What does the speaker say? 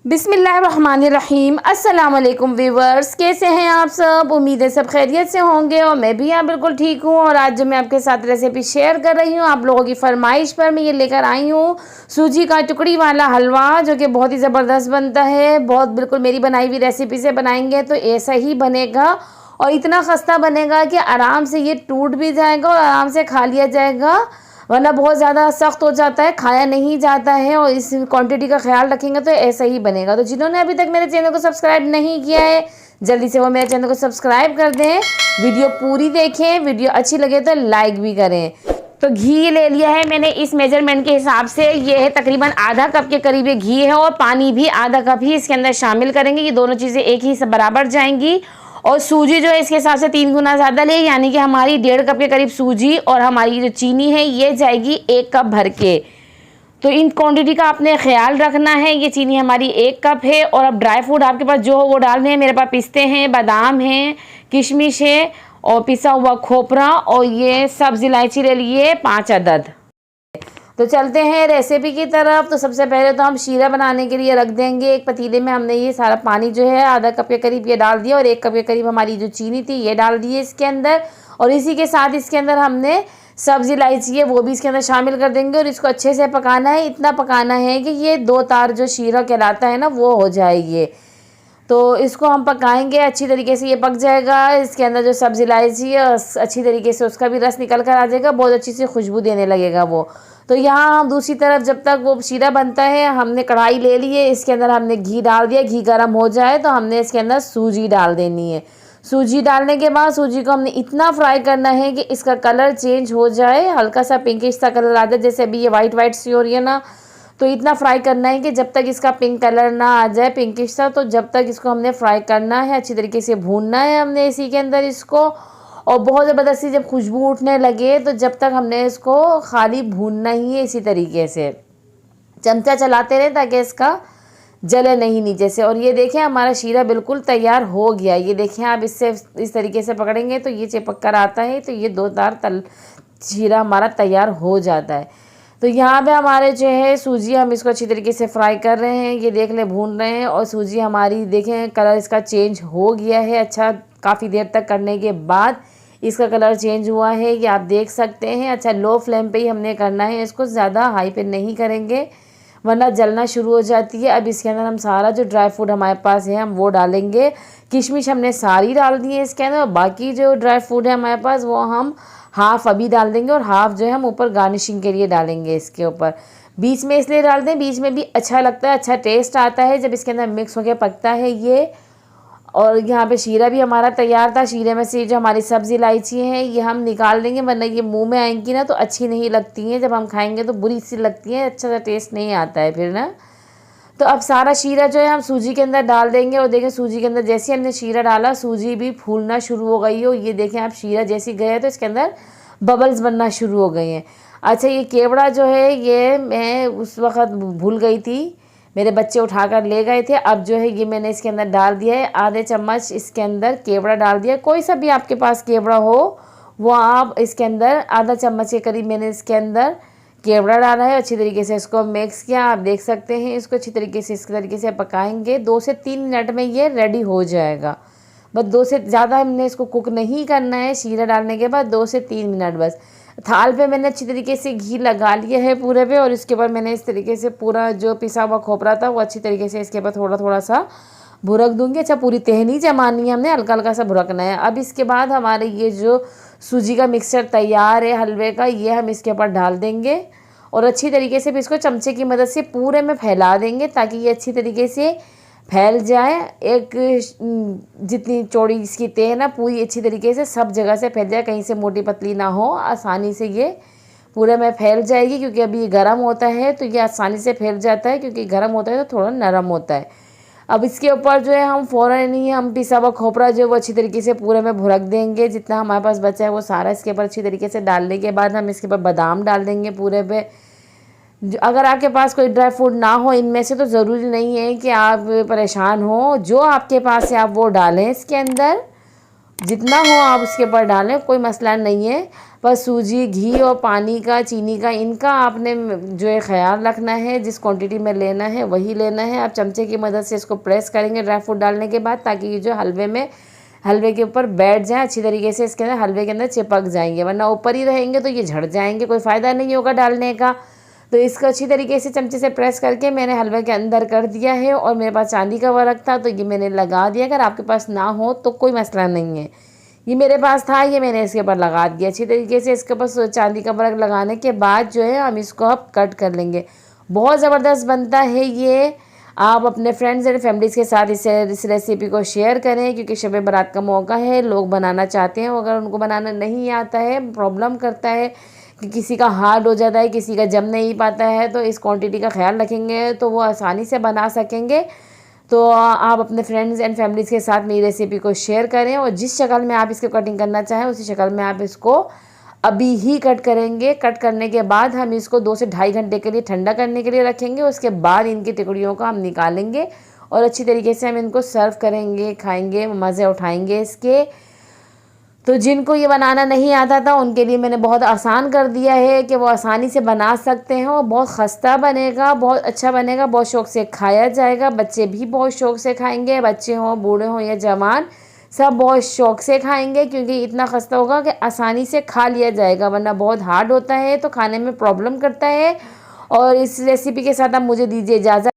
बिस्मिल्लाहिर्रहमानिर्रहीम। अस्सलाम वालेकुम व्यूवर्स, कैसे हैं आप सब। उम्मीद है सब खैरियत से होंगे और मैं भी यहाँ बिल्कुल ठीक हूँ। और आज जो मैं आपके साथ रेसिपी शेयर कर रही हूँ आप लोगों की फरमाइश पर मैं ये लेकर आई हूँ सूजी का टुकड़ी वाला हलवा, जो कि बहुत ही ज़बरदस्त बनता है। बहुत बिल्कुल मेरी बनाई हुई रेसिपी से बनाएंगे तो ऐसा ही बनेगा और इतना खस्ता बनेगा कि आराम से ये टूट भी जाएगा और आराम से खा लिया जाएगा, वरना बहुत ज़्यादा सख्त हो जाता है, खाया नहीं जाता है। और इस क्वांटिटी का ख्याल रखेंगे तो ऐसा ही बनेगा। तो जिन्होंने अभी तक मेरे चैनल को सब्सक्राइब नहीं किया है जल्दी से वो मेरे चैनल को सब्सक्राइब कर दें, वीडियो पूरी देखें, वीडियो अच्छी लगे तो लाइक भी करें। तो घी ले लिया है मैंने इस मेजरमेंट के हिसाब से, ये है तकरीबन आधा कप के करीब ये घी है। और पानी भी आधा कप ही इसके अंदर शामिल करेंगे, ये दोनों चीज़ें एक ही बराबर जाएंगी। और सूजी जो है इसके हिसाब से 3 गुना ज़्यादा ले, यानी कि हमारी 1.5 कप के करीब सूजी और हमारी जो चीनी है ये जाएगी 1 कप भर के। तो इन क्वांटिटी का आपने ख्याल रखना है। ये चीनी हमारी 1 कप है। और अब ड्राई फ्रूट आपके पास जो हो वो डालने हैं। मेरे पास पिस्ते हैं, बादाम हैं, किशमिश है और पिसा हुआ खोपरा और ये सब्ज़ इलायची ले लिए 5 अदद। तो चलते हैं रेसिपी की तरफ। तो सबसे पहले तो हम शीरा बनाने के लिए रख देंगे। एक पतीले में हमने ये सारा पानी जो है आधा कप के करीब ये डाल दिया और 1 कप के करीब हमारी जो चीनी थी ये डाल दी है इसके अंदर। और इसी के साथ इसके अंदर हमने सब्ज़ इलायची है वो भी इसके अंदर शामिल कर देंगे और इसको अच्छे से पकाना है। इतना पकाना है कि ये 2 तार जो शीरा कहलाता है ना वो हो जाए ये। तो इसको हम पकाएंगे अच्छी तरीके से, ये पक जाएगा। इसके अंदर जो सब्ज़ इलायची है अच्छी तरीके से उसका भी रस निकल कर आ जाएगा, बहुत अच्छी सी खुशबू देने लगेगा वो। तो यहाँ हम दूसरी तरफ जब तक वो शीरा बनता है हमने कढ़ाई ले ली है, इसके अंदर हमने घी डाल दिया। घी गर्म हो जाए तो हमने इसके अंदर सूजी डाल देनी है। सूजी डालने के बाद सूजी को हमने इतना फ्राई करना है कि इसका कलर चेंज हो जाए, हल्का सा पिंकिश सा कलर आ जाए, जैसे अभी ये वाइट वाइट सी हो रही है ना। तो इतना फ्राई करना है कि जब तक इसका पिंक कलर ना आ जाए, पिंकिश सा, तो जब तक इसको हमने फ्राई करना है, अच्छी तरीके से भूनना है हमने इसी के अंदर इसको। और बहुत ज़बरदस्ती जब खुशबू उठने लगे तो जब तक हमने इसको खाली भूनना ही है, इसी तरीके से चमचा चलाते रहे ताकि इसका जले नहीं नीचे से। और ये देखें हमारा शीरा बिल्कुल तैयार हो गया। ये देखें आप इससे इस तरीके से पकड़ेंगे तो ये चिपक कर आता है, तो ये 2 तार तल शीरा हमारा तैयार हो जाता है। तो यहाँ पे हमारे जो है सूजी हम इसको अच्छी तरीके से फ्राई कर रहे हैं, ये देख ले भून रहे हैं। और सूजी हमारी देखें कलर इसका चेंज हो गया है, अच्छा काफ़ी देर तक करने के बाद इसका कलर चेंज हुआ है, ये आप देख सकते हैं। अच्छा लो फ्लेम पे ही हमने करना है इसको, ज़्यादा हाई पे नहीं करेंगे वरना जलना शुरू हो जाती है। अब इसके अंदर हम सारा जो ड्राई फ्रूट हमारे पास है हम वो डालेंगे। किशमिश हमने सारी डाल दी है इसके अंदर, और बाकी जो ड्राई फ्रूट है हमारे पास वो हम हाफ़ अभी डाल देंगे और हाफ़ जो है हम ऊपर गार्निशिंग के लिए डालेंगे इसके ऊपर। बीच में इसलिए डाल दें, बीच में भी अच्छा लगता है, अच्छा टेस्ट आता है जब इसके अंदर मिक्स होकर पकता है ये। और यहाँ पे शीरा भी हमारा तैयार था। शीरे में से जो हमारी सब्ज़ इलायची हैं ये हम निकाल देंगे, वरना ये मुंह में आएंगी ना तो अच्छी नहीं लगती हैं, जब हम खाएंगे तो बुरी सी लगती हैं, अच्छा सा टेस्ट नहीं आता है फिर ना। तो अब सारा शीरा जो है हम सूजी के अंदर डाल देंगे। और देखें सूजी के अंदर जैसे हमने शीरा डाला सूजी भी फूलना शुरू हो गई हो। ये देखें आप शीरा जैसी गया तो इसके अंदर बबल्स बनना शुरू हो गए हैं। अच्छा ये केवड़ा जो है ये मैं उस वक़्त भूल गई थी, मेरे बच्चे उठाकर ले गए थे। अब जो है ये मैंने इसके अंदर डाल दिया है, आधे चम्मच इसके अंदर केवड़ा डाल दिया। कोई सा भी आपके पास केवड़ा हो वो आप इसके अंदर आधा चम्मच के करीब मैंने इसके अंदर केवड़ा डाला है। अच्छी तरीके से इसको मिक्स किया, आप देख सकते हैं। इसको अच्छी तरीके से इस तरीके से पकाएंगे, 2 से 3 मिनट में ये रेडी हो जाएगा। बस 2 से ज़्यादा हमने इसको कुक नहीं करना है। शीरा डालने के बाद 2 से 3 मिनट बस। थाल पे मैंने अच्छी तरीके से घी लगा लिया है पूरे पे, और इसके बाद मैंने इस तरीके से पूरा जो पिसा हुआ खोपरा था वो अच्छी तरीके से इसके ऊपर थोड़ा थोड़ा सा भुरक दूंगी। अच्छा पूरी तह नहीं जमानी है हमने, हल्का हल्का सा भुरकना है। अब इसके बाद हमारे ये जो सूजी का मिक्सचर तैयार है हलवे का, ये हम इसके ऊपर डाल देंगे और अच्छी तरीके से इसको चमचे की मदद से पूरे में फैला देंगे ताकि ये अच्छी तरीके से फैल जाए। एक जितनी चौड़ी इसकी तह ना पूरी अच्छी तरीके से सब जगह से फैल जाए, कहीं से मोटी पतली ना हो, आसानी से ये पूरे में फैल जाएगी। क्योंकि अभी ये गर्म होता है तो ये आसानी से फैल जाता है, क्योंकि गर्म होता है तो थोड़ा नरम होता है। अब इसके ऊपर जो है हम फ़ौरन ही हम पिसा हुआ खोपरा जो है वो अच्छी तरीके से पूरे में भुरक देंगे। जितना हमारे पास बचा है वो सारा इसके ऊपर अच्छी तरीके से डालने के बाद हम इसके ऊपर बादाम डाल देंगे पूरे पे। अगर आपके पास कोई ड्राई फ्रूट ना हो इनमें से तो ज़रूरी नहीं है कि आप परेशान हो, जो आपके पास है आप वो डालें इसके अंदर। जितना हो आप उसके ऊपर डालें, कोई मसला नहीं है। बस सूजी, घी और पानी का, चीनी का, इनका आपने जो है ख्याल रखना है। जिस क्वांटिटी में लेना है वही लेना है। आप चमचे की मदद से इसको प्रेस करेंगे ड्राई फ्रूट डालने के बाद, ताकि ये जो हलवे के ऊपर बैठ जाए अच्छी तरीके से, इसके अंदर हलवे के अंदर चिपक जाएंगे, वरना ऊपर ही रहेंगे तो ये झड़ जाएंगे, कोई फ़ायदा नहीं होगा डालने का। तो इसको अच्छी तरीके से चमचे से प्रेस करके मैंने हलवे के अंदर कर दिया है। और मेरे पास चांदी का वर्क था तो ये मैंने लगा दिया। अगर आपके पास ना हो तो कोई मसला नहीं है, ये मेरे पास था, ये मैंने इसके ऊपर लगा दिया अच्छी तरीके से। इसके ऊपर चांदी का वर्क लगाने के बाद जो है हम इसको अब कट कर लेंगे। बहुत ज़बरदस्त बनता है ये। आप अपने फ्रेंड्स एंड फैमिलीज़ के साथ इस रेसिपी को शेयर करें, क्योंकि शब बारात का मौका है, लोग बनाना चाहते हैं। अगर उनको बनाना नहीं आता है, प्रॉब्लम करता है कि किसी का हार्ड हो जाता है, किसी का जम नहीं पाता है, तो इस क्वांटिटी का ख्याल रखेंगे तो वो आसानी से बना सकेंगे। तो आप अपने फ्रेंड्स एंड फैमिलीज़ के साथ मेरी रेसिपी को शेयर करें, और जिस शक्ल में आप इसको कटिंग करना चाहें उसी शक्ल में आप इसको अभी ही कट करेंगे। कट करने के बाद हम इसको 2 से ढाई घंटे के लिए ठंडा करने के लिए रखेंगे। उसके बाद इनकी टुकड़ियों को हम निकालेंगे और अच्छी तरीके से हम इनको सर्व करेंगे, खाएंगे, मज़े उठाएंगे इसके। तो जिनको ये बनाना नहीं आता था उनके लिए मैंने बहुत आसान कर दिया है कि वो आसानी से बना सकते हैं, और बहुत खस्ता बनेगा, बहुत अच्छा बनेगा, बहुत शौक़ से खाया जाएगा। बच्चे भी बहुत शौक़ से खाएंगे, बच्चे हों, बूढ़े हों या जवान, सब बहुत शौक़ से खाएंगे, क्योंकि इतना खस्ता होगा कि आसानी से खा लिया जाएगा, वरना बहुत हार्ड होता है तो खाने में प्रॉब्लम करता है। और इस रेसिपी के साथ आप मुझे दीजिए इजाज़त।